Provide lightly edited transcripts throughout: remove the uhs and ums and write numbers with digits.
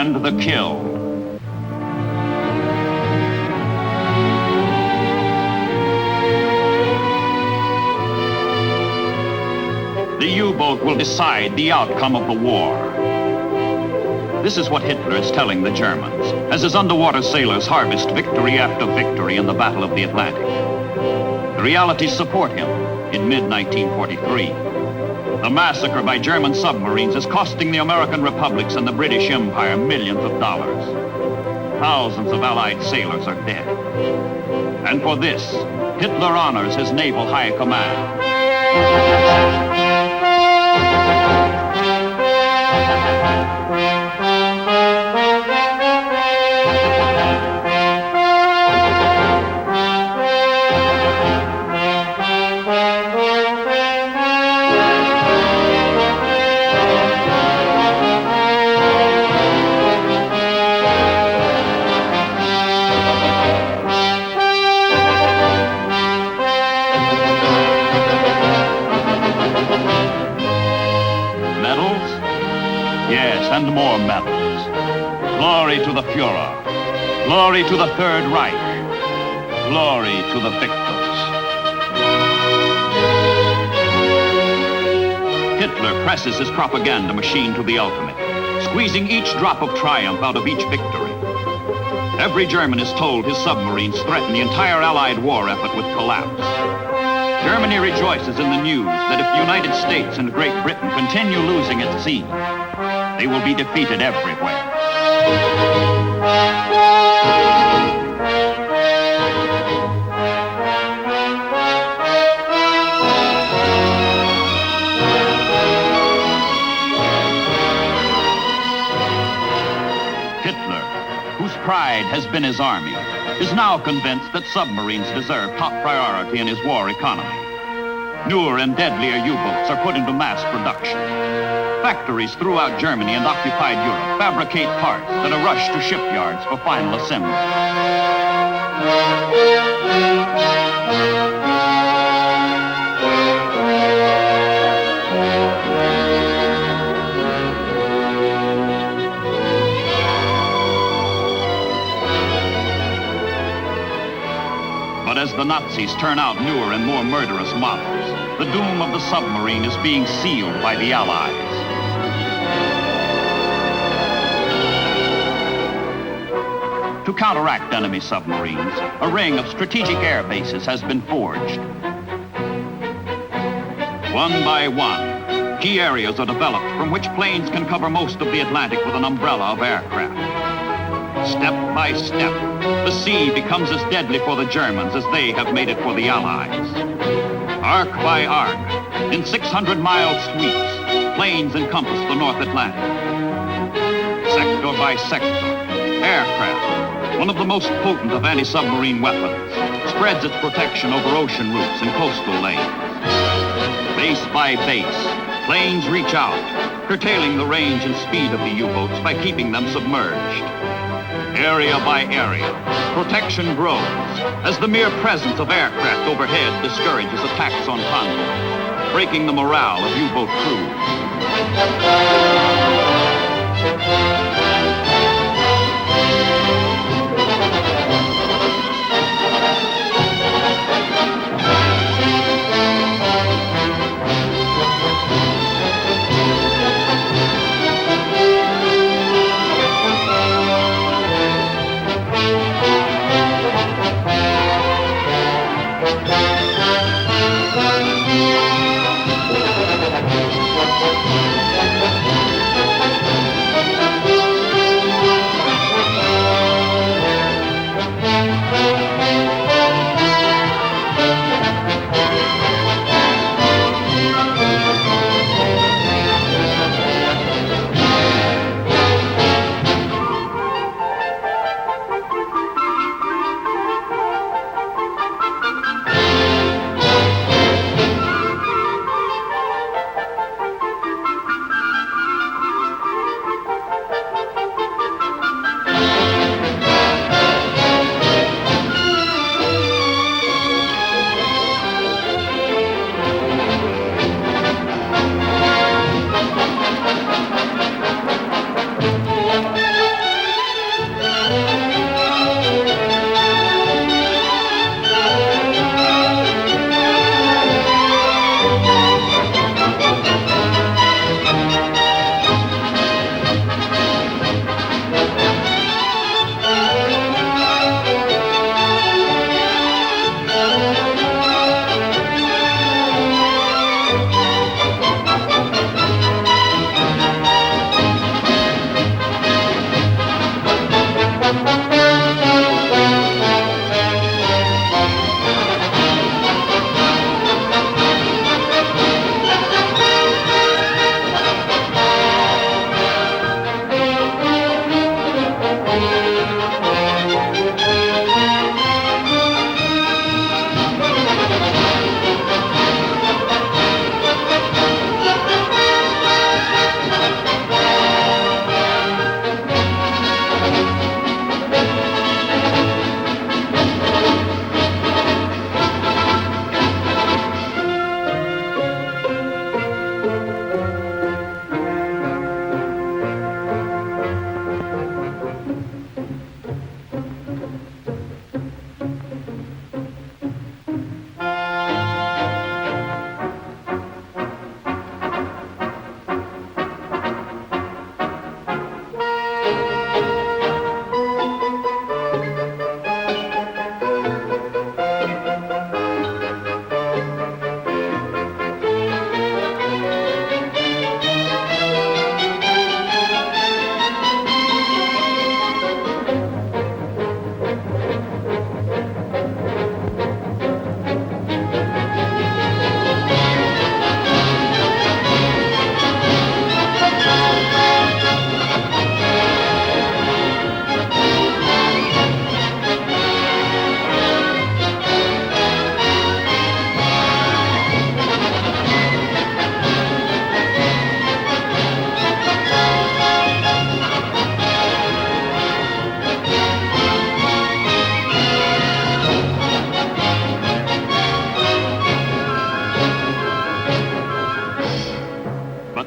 and the kill. The U-boat will decide the outcome of the war. This is what Hitler is telling the Germans as his underwater sailors harvest victory after victory in the Battle of the Atlantic. The realities support him in mid-1943. The massacre by German submarines is costing the American republics and the British Empire millions of dollars. Thousands of Allied sailors are dead. And for this, Hitler honors his naval high command. And more medals. Glory to the Führer. Glory to the Third Reich. Glory to the victors. Hitler presses his propaganda machine to the ultimate, squeezing each drop of triumph out of each victory. Every German is told his submarines threaten the entire Allied war effort with collapse. Germany rejoices in the news that if the United States and Great Britain continue losing at sea, they will be defeated everywhere. Hitler, whose pride has been his army, is now convinced that submarines deserve top priority in his war economy. Newer and deadlier U-boats are put into mass production. Factories throughout Germany and occupied Europe fabricate parts that are rushed to shipyards for final assembly. But as the Nazis turn out newer and more murderous models, the doom of the submarine is being sealed by the Allies. To counteract enemy submarines, a ring of strategic air bases has been forged. One by one, key areas are developed from which planes can cover most of the Atlantic with an umbrella of aircraft. Step by step, the sea becomes as deadly for the Germans as they have made it for the Allies. Arc by arc, in 600-mile sweeps, planes encompass the North Atlantic. Sector by sector, aircraft, one of the most potent of anti-submarine weapons, spreads its protection over ocean routes and coastal lanes. Base by base, planes reach out, curtailing the range and speed of the U-boats by keeping them submerged. Area by area, protection grows as the mere presence of aircraft overhead discourages attacks on convoys, breaking the morale of U-boat crews.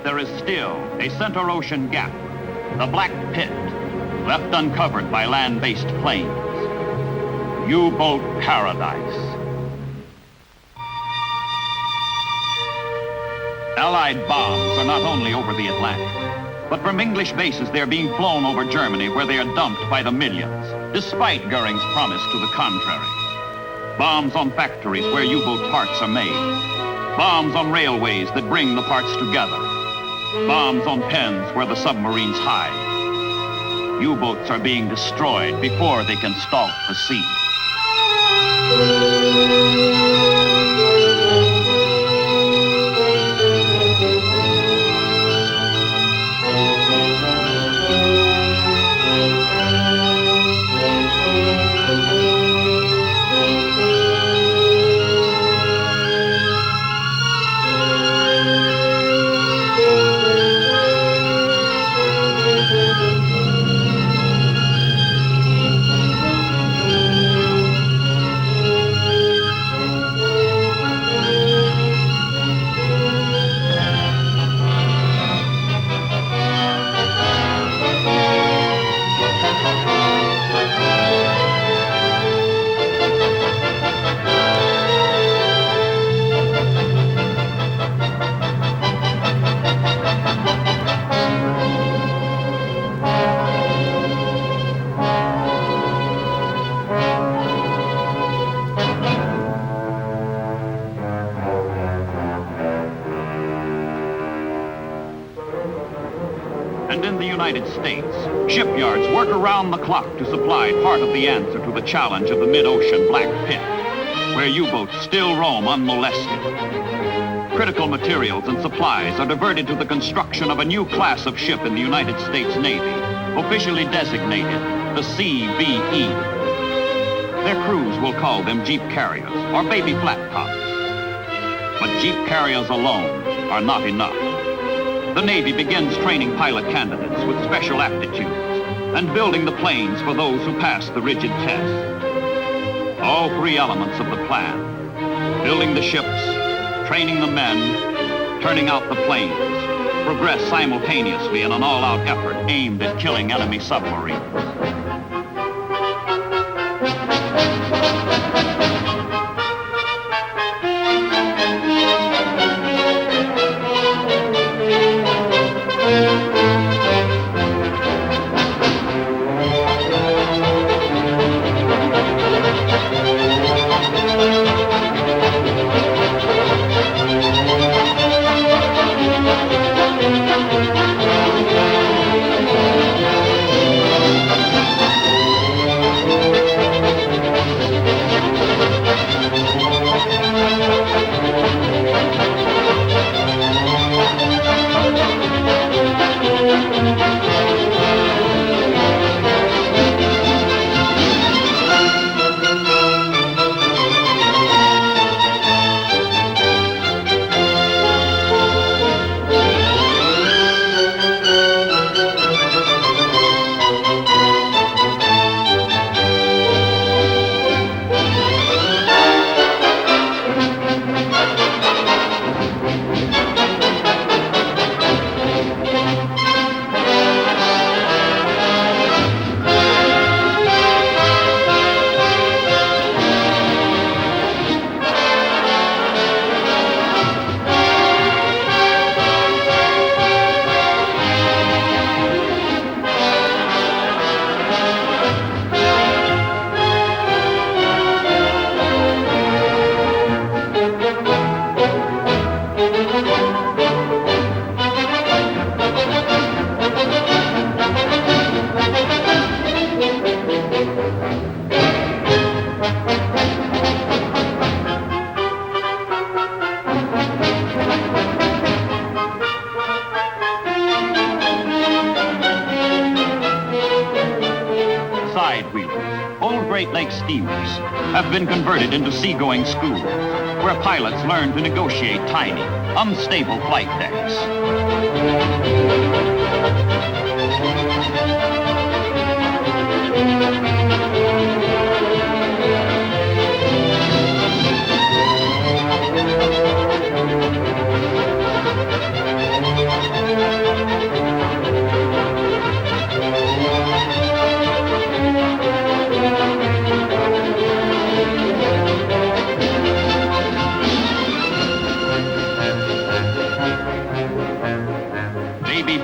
There is still a center ocean gap, the Black Pit, left uncovered by land-based planes. U-boat paradise. Allied bombs are not only over the Atlantic, but from English bases they're being flown over Germany, where they are dumped by the millions, despite Goering's promise to the contrary. Bombs on factories where U-boat parts are made. Bombs on railways that bring the parts together. Bombs on pens where the submarines hide. U-boats are being destroyed before they can stalk the sea. And in the United States, shipyards work around the clock to supply part of the answer to the challenge of the mid-ocean Black Pit, where U-boats still roam unmolested. Critical materials and supplies are diverted to the construction of a new class of ship in the United States Navy, officially designated the CVE. Their crews will call them jeep carriers or baby flat tops. But jeep carriers alone are not enough. The Navy begins training pilot candidates with special aptitudes and building the planes for those who pass the rigid test. All three elements of the plan: building the ships, training the men, turning out the planes, progress simultaneously in an all-out effort aimed at killing enemy submarines. Old Great Lakes steamers have been converted into seagoing schools, where pilots learn to negotiate tiny, unstable flight decks.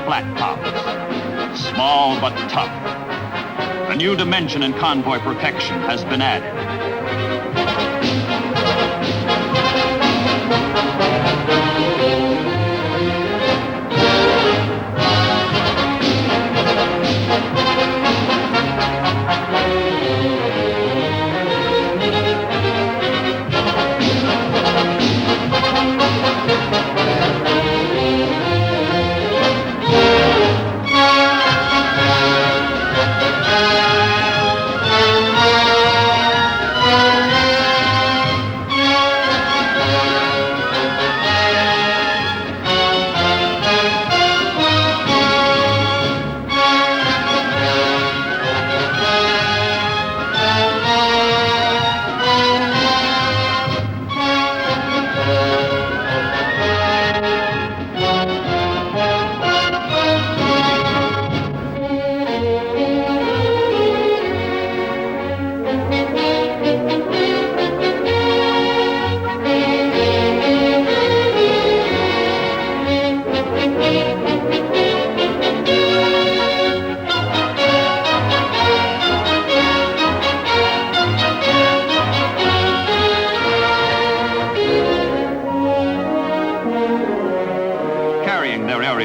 Flat tops, small but tough. A new dimension in convoy protection has been added.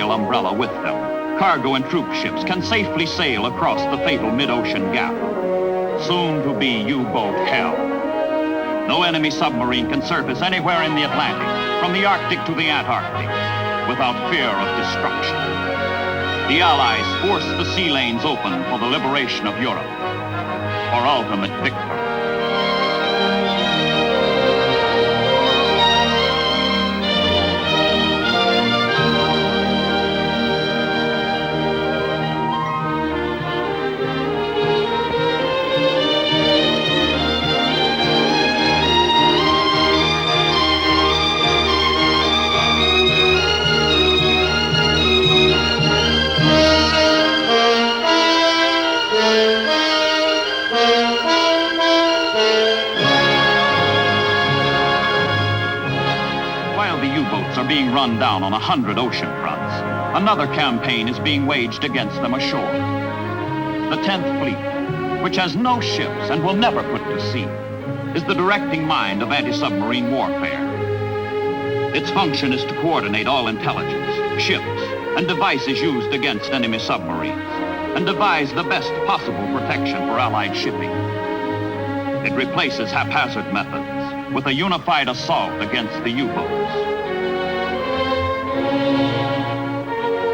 Umbrella with them, cargo and troop ships can safely sail across the fatal mid-ocean gap, soon to be U-boat hell. No enemy submarine can surface anywhere in the Atlantic, from the Arctic to the Antarctic, without fear of destruction. The Allies forced the sea lanes open for the liberation of Europe, for ultimate victory. U-boats are being run down on 100 ocean fronts, another campaign is being waged against them ashore. The 10th Fleet, which has no ships and will never put to sea, is the directing mind of anti-submarine warfare. Its function is to coordinate all intelligence, ships, and devices used against enemy submarines, and devise the best possible protection for Allied shipping. It replaces haphazard methods with a unified assault against the U-boats.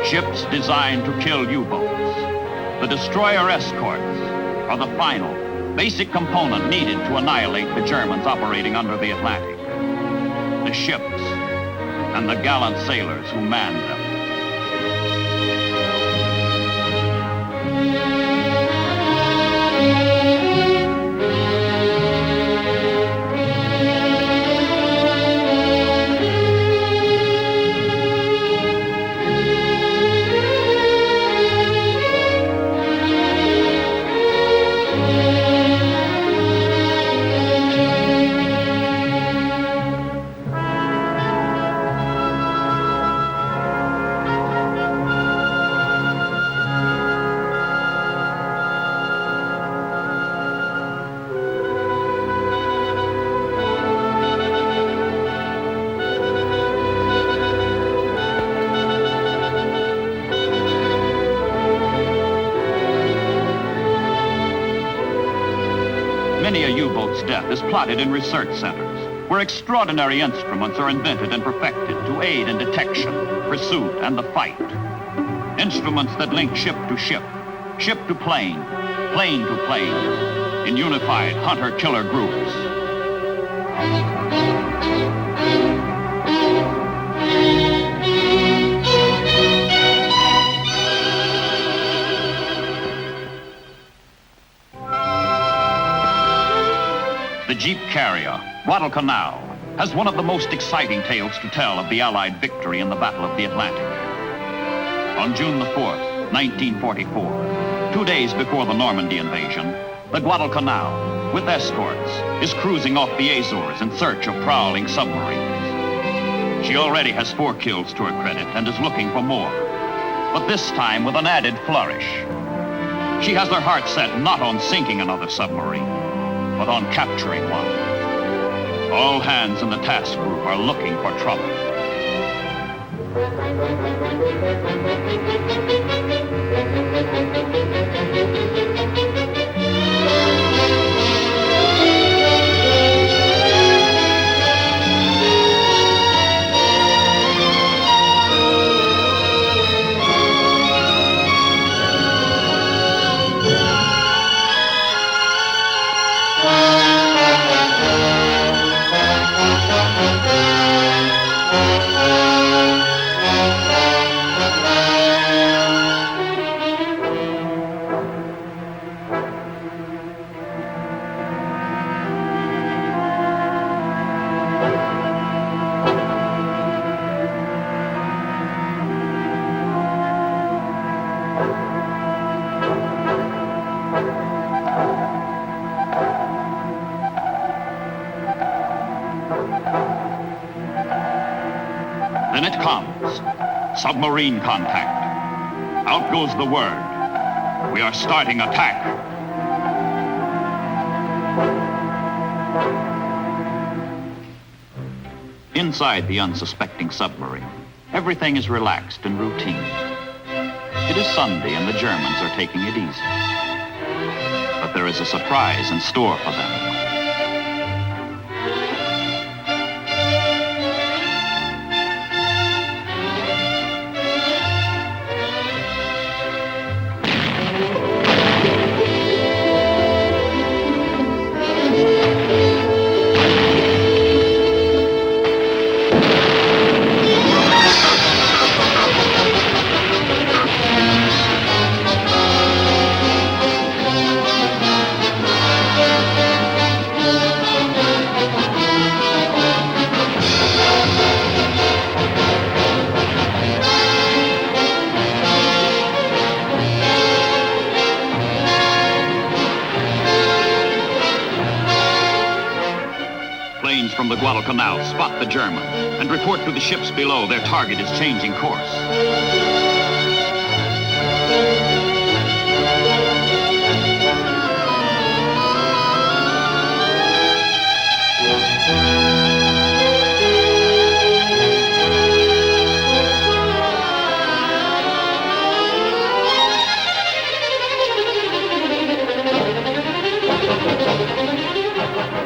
Ships designed to kill U-boats. The destroyer escorts are the final, basic component needed to annihilate the Germans operating under the Atlantic. The ships and the gallant sailors who manned them. Many a U-boat's death is plotted in research centers, where extraordinary instruments are invented and perfected to aid in detection, pursuit, and the fight. Instruments that link ship to ship, ship to plane, plane to plane, in unified hunter-killer groups. The Jeep carrier, Guadalcanal, has one of the most exciting tales to tell of the Allied victory in the Battle of the Atlantic. On June the 4th, 1944, 2 days before the Normandy invasion, the Guadalcanal, with escorts, is cruising off the Azores in search of prowling submarines. She already has 4 kills to her credit and is looking for more, but this time with an added flourish. She has her heart set not on sinking another submarine, but on capturing one. All hands in the task group are looking for trouble. Then it comes. Submarine contact. Out goes the word. We are starting attack. Inside the unsuspecting submarine, everything is relaxed and routine. It is Sunday and the Germans are taking it easy. But there is a surprise in store for them. Planes from the Guadalcanal spot the German and report to the ships below their target is changing course.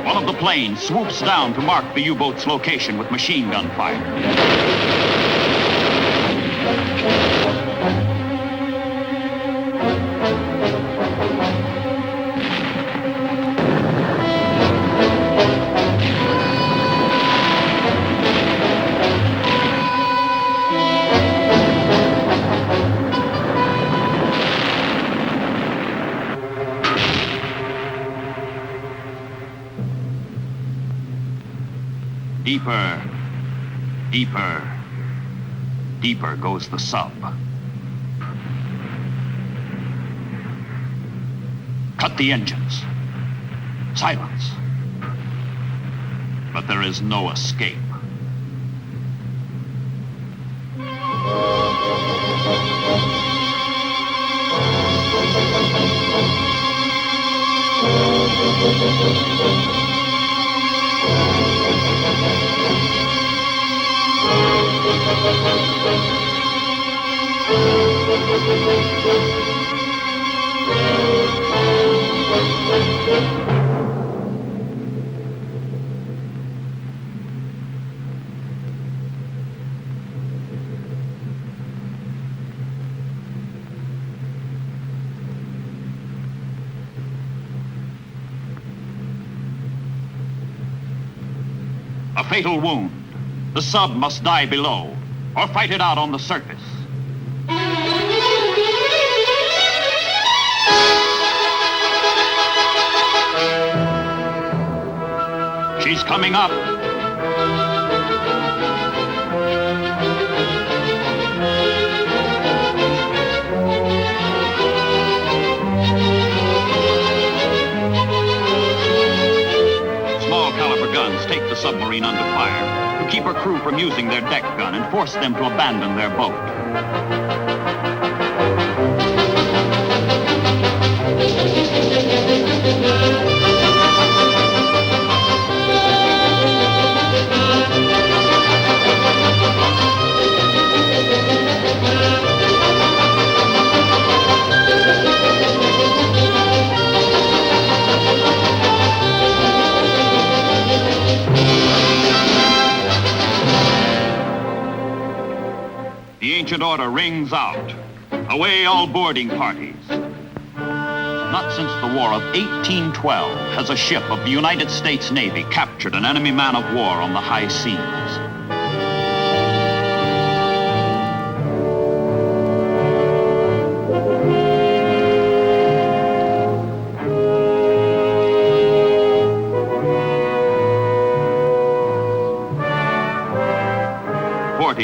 One of the planes swoops down to mark the U-boat's location with machine gun fire. Deeper, deeper, deeper goes the sub. Cut the engines. Silence. But there is no escape. A fatal wound. The sub must die below or fight it out on the surface. She's coming up. Small caliber guns take the submarine under fire to keep her crew from using their deck gun and force them to abandon their boat. The ancient order rings out. Away all boarding parties. Not since the War of 1812 has a ship of the United States Navy captured an enemy man of war on the high seas.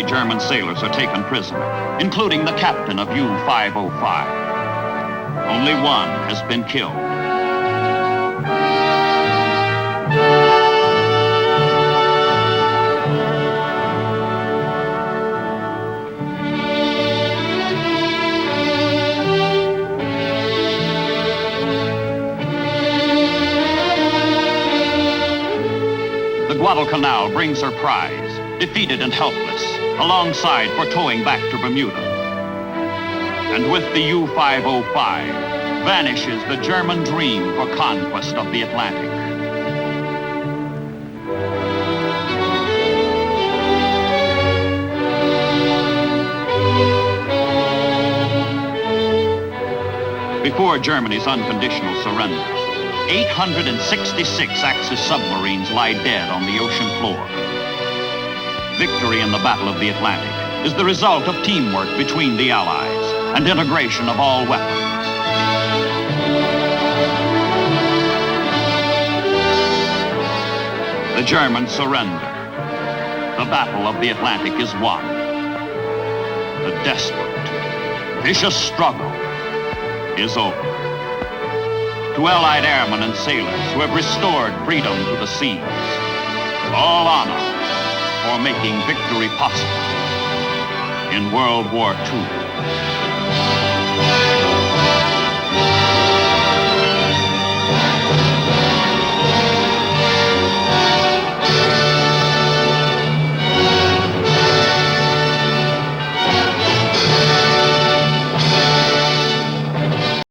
German sailors are taken prisoner, including the captain of U-505. Only one has been killed. The Guadalcanal brings her prize, defeated and helpless, alongside for towing back to Bermuda. And with the U-505 vanishes the German dream for conquest of the Atlantic. Before Germany's unconditional surrender, 866 Axis submarines lie dead on the ocean floor. Victory in the Battle of the Atlantic is the result of teamwork between the Allies and integration of all weapons. The Germans surrender. The Battle of the Atlantic is won. The desperate, vicious struggle is over. To Allied airmen and sailors who have restored freedom to the seas, all honor for making victory possible in World War II.